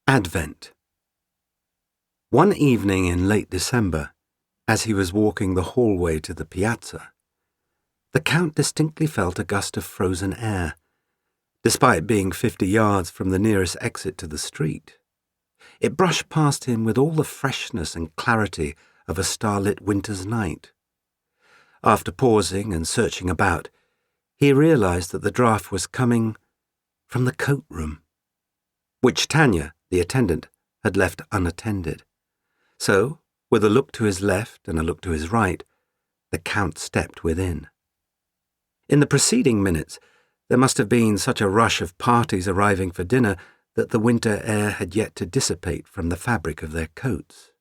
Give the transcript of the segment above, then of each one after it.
Advent. One evening in late December, as he was walking the hallway to the piazza, the Count distinctly felt a gust of frozen air, despite being 50 yards from the nearest exit to the street. It brushed past him with all the freshness and clarity of a starlit winter's night. After pausing and searching about, he realized that the draught was coming from the coat room, which Tanya, the attendant, had left unattended. So, with a look to his left and a look to his right, the Count stepped within. In the preceding minutes, there must have been such a rush of parties arriving for dinner that the winter air had yet to dissipate from the fabric of their coats.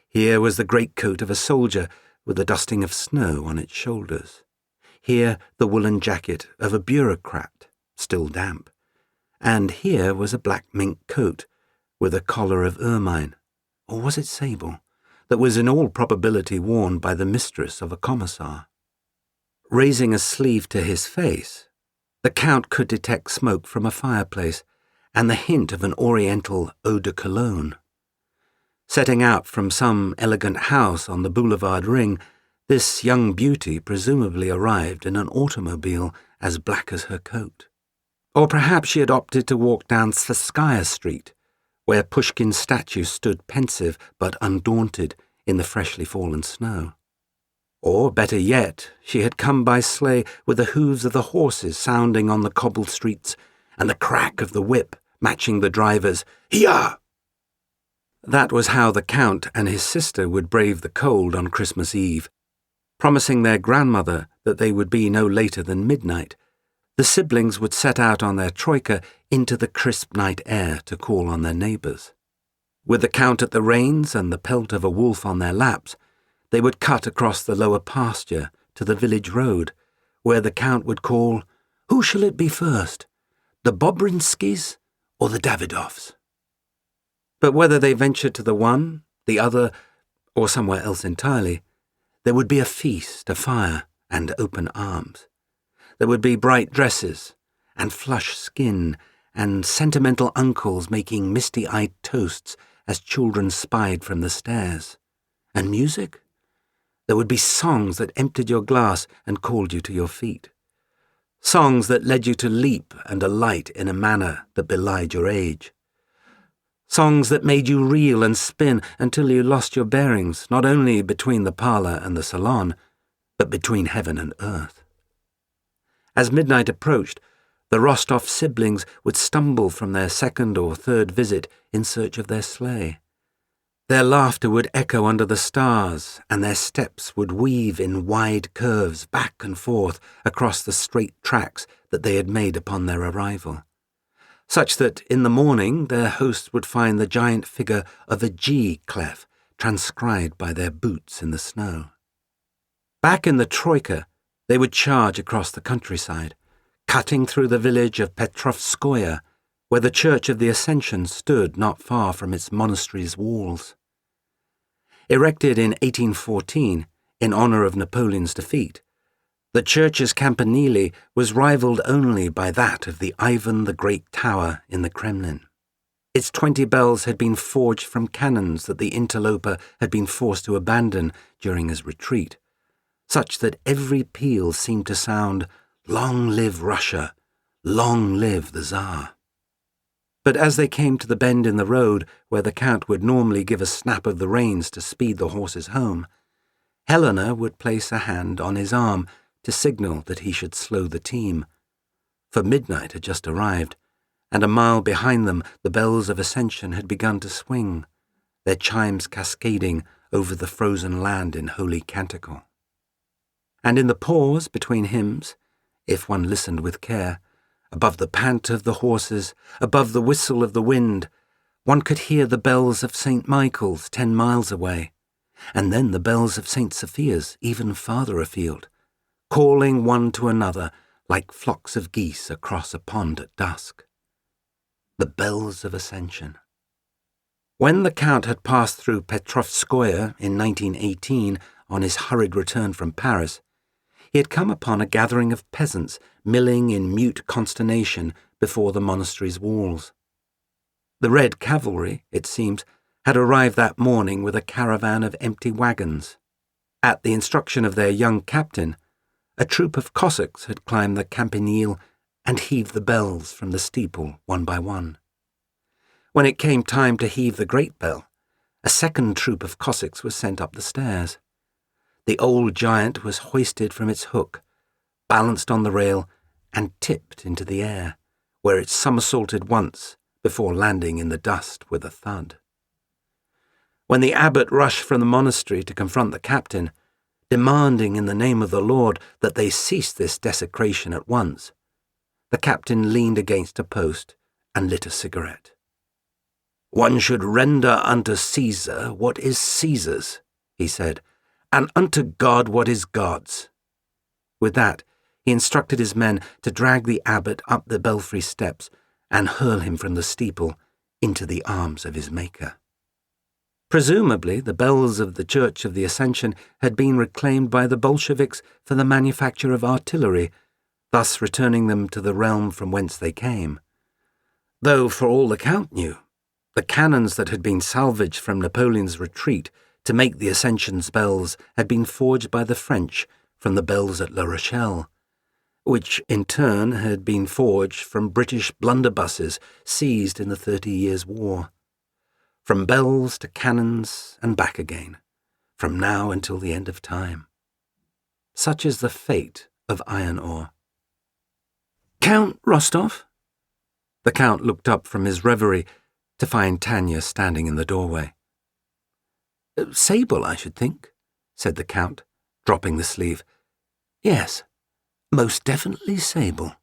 Here was the greatcoat of a soldier with a dusting of snow on its shoulders. Here the woolen jacket of a bureaucrat, still damp. And here was a black mink coat with a collar of ermine, or was it sable, that was in all probability worn by the mistress of a commissar. Raising a sleeve to his face, the Count could detect smoke from a fireplace and the hint of an oriental eau de cologne. Setting out from some elegant house on the boulevard ring, this young beauty presumably arrived in an automobile as black as her coat. Or perhaps she had opted to walk down Tverskaya Street, where Pushkin's statue stood pensive but undaunted in the freshly fallen snow. Or, better yet, she had come by sleigh with the hooves of the horses sounding on the cobbled streets and the crack of the whip matching the driver's "Hiya!" That was how the Count and his sister would brave the cold on Christmas Eve. Promising their grandmother that they would be no later than midnight, the siblings would set out on their troika into the crisp night air to call on their neighbours. With the Count at the reins and the pelt of a wolf on their laps, they would cut across the lower pasture to the village road, where the Count would call, "Who shall it be first, the Bobrinskys or the Davidovs?" But whether they ventured to the one, the other, or somewhere else entirely, there would be a feast, a fire, and open arms. There would be bright dresses, and flushed skin, and sentimental uncles making misty-eyed toasts as children spied from the stairs. And music? There would be songs that emptied your glass and called you to your feet. Songs that led you to leap and alight in a manner that belied your age. Songs that made you reel and spin until you lost your bearings, not only between the parlour and the salon, but between heaven and earth. As midnight approached, the Rostov siblings would stumble from their second or third visit in search of their sleigh. Their laughter would echo under the stars, and their steps would weave in wide curves back and forth across the straight tracks that they had made upon their arrival, such that in the morning their hosts would find the giant figure of a G clef transcribed by their boots in the snow. Back in the troika, they would charge across the countryside, cutting through the village of Petrovskoye, where the Church of the Ascension stood not far from its monastery's walls. Erected in 1814 in honour of Napoleon's defeat, the church's campanile was rivalled only by that of the Ivan the Great Tower in the Kremlin. Its 20 bells had been forged from cannons that the interloper had been forced to abandon during his retreat, such that every peal seemed to sound, "Long live Russia, long live the Tsar." But as they came to the bend in the road where the Count would normally give a snap of the reins to speed the horses home, Helena would place a hand on his arm to signal that he should slow the team. For midnight had just arrived, and a mile behind them the bells of Ascension had begun to swing, their chimes cascading over the frozen land in holy canticle. And in the pause between hymns, if one listened with care, above the pant of the horses, above the whistle of the wind, one could hear the bells of St. Michael's 10 miles away, and then the bells of St. Sophia's even farther afield, calling one to another like flocks of geese across a pond at dusk. The bells of Ascension. When the Count had passed through Petrovskoye in 1918 on his hurried return from Paris, he had come upon a gathering of peasants milling in mute consternation before the monastery's walls. The Red Cavalry, it seems, had arrived that morning with a caravan of empty wagons. At the instruction of their young captain, a troop of Cossacks had climbed the campanile and heaved the bells from the steeple one by one. When it came time to heave the great bell, a second troop of Cossacks was sent up the stairs. The old giant was hoisted from its hook, balanced on the rail, and tipped into the air, where it somersaulted once before landing in the dust with a thud. When the abbot rushed from the monastery to confront the captain, demanding in the name of the Lord that they cease this desecration at once, the captain leaned against a post and lit a cigarette. "One should render unto Caesar what is Caesar's," he said, "and unto God what is God's." With that, he instructed his men to drag the abbot up the belfry steps and hurl him from the steeple into the arms of his Maker. Presumably, the bells of the Church of the Ascension had been reclaimed by the Bolsheviks for the manufacture of artillery, thus returning them to the realm from whence they came. Though, for all the Count knew, the cannons that had been salvaged from Napoleon's retreat to make the Ascension's bells had been forged by the French from the bells at La Rochelle, which in turn had been forged from British blunderbusses seized in the 30 Years' War. From bells to cannons and back again, from now until the end of time. Such is the fate of iron ore. "Count Rostov?" The Count looked up from his reverie to find Tanya standing in the doorway. "Sable, I should think," said the Count, dropping the sleeve. "Yes, most definitely sable."